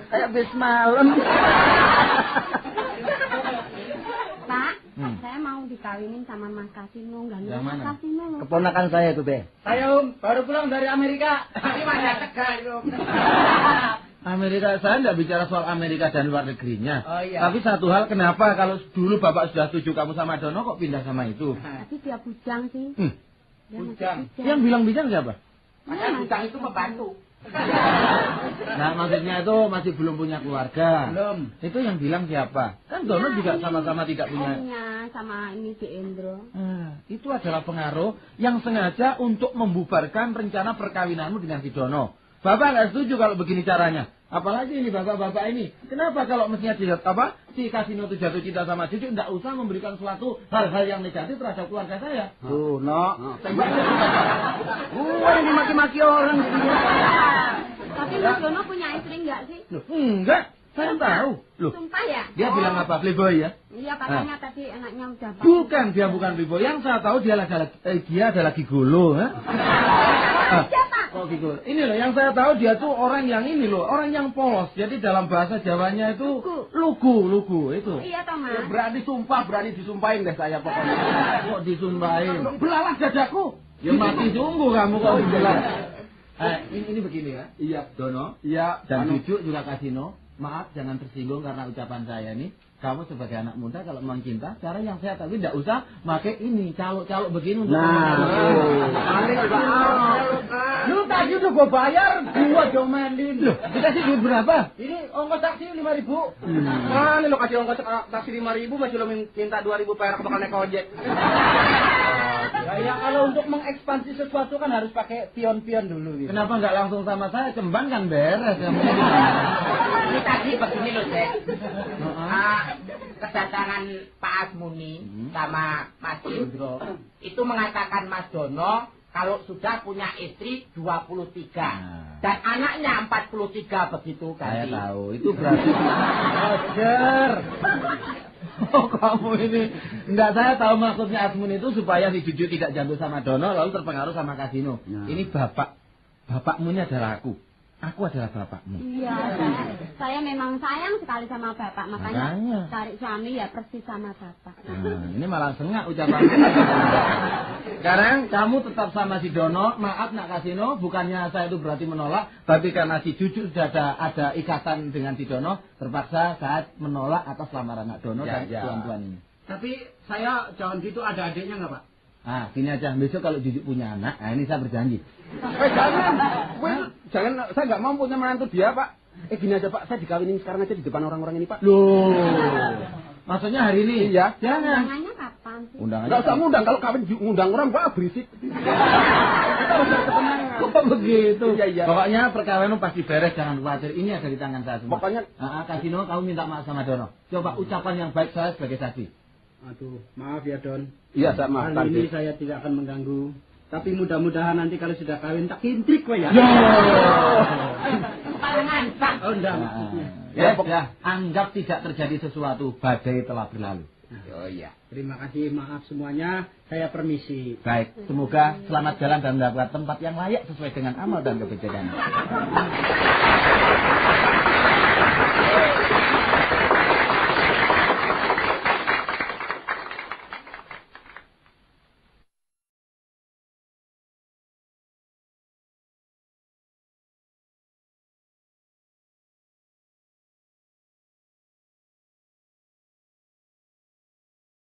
Kayak bis malam. Pak, saya mau dikawinin sama Mas Kasino, enggak Yang Mas mana? Kasino loh. Keponakan saya tuh, Be. Saya baru pulang dari Amerika. Ini mana tegal, Om. Amerika, saya tidak bicara soal Amerika dan luar negerinya. Oh, iya. Tapi satu hal, kenapa kalau dulu Bapak sudah setuju kamu sama Dono, kok pindah sama itu? Tapi dia bujang sih. Dia masih Bujang. Yang bilang bijak siapa? Masa bujang itu membantu. Nah, maksudnya itu masih belum punya keluarga. Belum. Itu yang bilang siapa? Kan Dono juga sama-sama tidak punya. Omnya sama ini si Endro. Itu adalah pengaruh yang sengaja untuk membubarkan rencana perkawinanmu dengan si Dono. Bapak nggak setuju kalau begini caranya. Apalagi ini bapak-bapak ini. Kenapa kalau mestinya si Kasino itu jatuh cinta sama Cucu, nggak usah memberikan suatu hal-hal yang negatif terhadap keluarga saya. Tuh, no. Tembaknya Gua yang dimaki-maki orang. Tapi Mas Dono punya istri enggak sih? Loh, enggak. Saya tahu. Loh, Sumpah ya? dia bilang apa? Playboy ya? Iya, katanya tadi anaknya udah bangun. Bukan, dia bukan playboy. Yang saya tahu dia adalah gigolo. Siapa? Oh gigolo. Ini loh, yang saya tahu dia tuh orang yang ini loh, orang yang polos. Jadi dalam bahasa Jawanya itu lugu itu. Iya, toh, Mas. Berani disumpahin deh saya pokoknya. Kok disumpahin? Belalah dadaku. Ya mati sungguh kamu kalau dibelah. Ini begini ya. Iya. Dono. Iya. Dan Cucu juga Kasino. Maaf, jangan tersinggung karena ucapan saya nih. Kamu sebagai anak muda kalau memang cinta, cara yang saya tahu tidak usah pakai ini, caluk-caluk begini untuk Lu tadi udah gua bayar, gua domelin. Loh, dikasih duit berapa? Ini ongkos taksi 5.000. Mana lo kasih ongkos taksi 5.000 masih lo minta 2.000 perak bakal naik ojek. Ya kalau untuk mengekspansi sesuatu kan harus pakai pion-pion dulu gitu. Kenapa nggak langsung sama saya? Kembang kan beres. Ini tadi begini loh, Dek. Kedatangan Pak Asmuni sama Mas Indro itu mengatakan Mas Dono kalau sudah punya istri 23 dan anaknya 43 begitu kan. Saya tahu, itu berarti Roger. Oh kamu ini. Enggak, saya tahu maksudnya Asmun itu supaya si Cucu tidak jatuh sama Dono lalu terpengaruh sama Kasino. Ini bapakmu ini adalah aku. Aku adalah bapakmu. Iya, saya memang sayang sekali sama bapak, makanya cari suami ya persis sama bapak. Ini malah sengak ucapan. Sekarang kamu tetap sama si Dono. Maaf nak Kasino, bukannya saya itu berarti menolak, tapi karena si Cucu sudah ada ikatan dengan si Dono, terpaksa saat menolak atas lamaran nak Dono dan tuan-tuan ini. Tapi saya jangan gitu, ada adiknya nggak Pak? Ah, gini aja, besok kalau Jujuk punya anak, ini saya berjanji. Jangan, saya nggak mau punya menantu dia, Pak. Gini aja, Pak, saya dikawinin sekarang aja di depan orang-orang ini, Pak. Loh, maksudnya hari ini? Iya. Jangan. Undangannya kapan sih? Undangannya Nggak usah ngundang, kalau kawin ngundang orang, Pak, berisik. Kita harus ada ketenangan. Kok begitu? Iya. Pokoknya perkawinan pasti beres, jangan khawatir. Ini ada di tangan saya semua. Pokoknya, Kasino, kamu minta maaf sama Dono. Coba ucapan yang baik saya sebagai saksi. Aduh, maaf ya Don. iya, saya maafkan. Kali ini saya tidak akan mengganggu. Tapi mudah-mudahan nanti kalau sudah kawin tak intrik kok ya. Oh, enggak. Ya, anggap tidak terjadi sesuatu, badai telah berlalu. Oh iya. Terima kasih, maaf semuanya. Saya permisi. Baik, semoga selamat jalan dan mendapat tempat yang layak sesuai dengan amal dan kebijakan.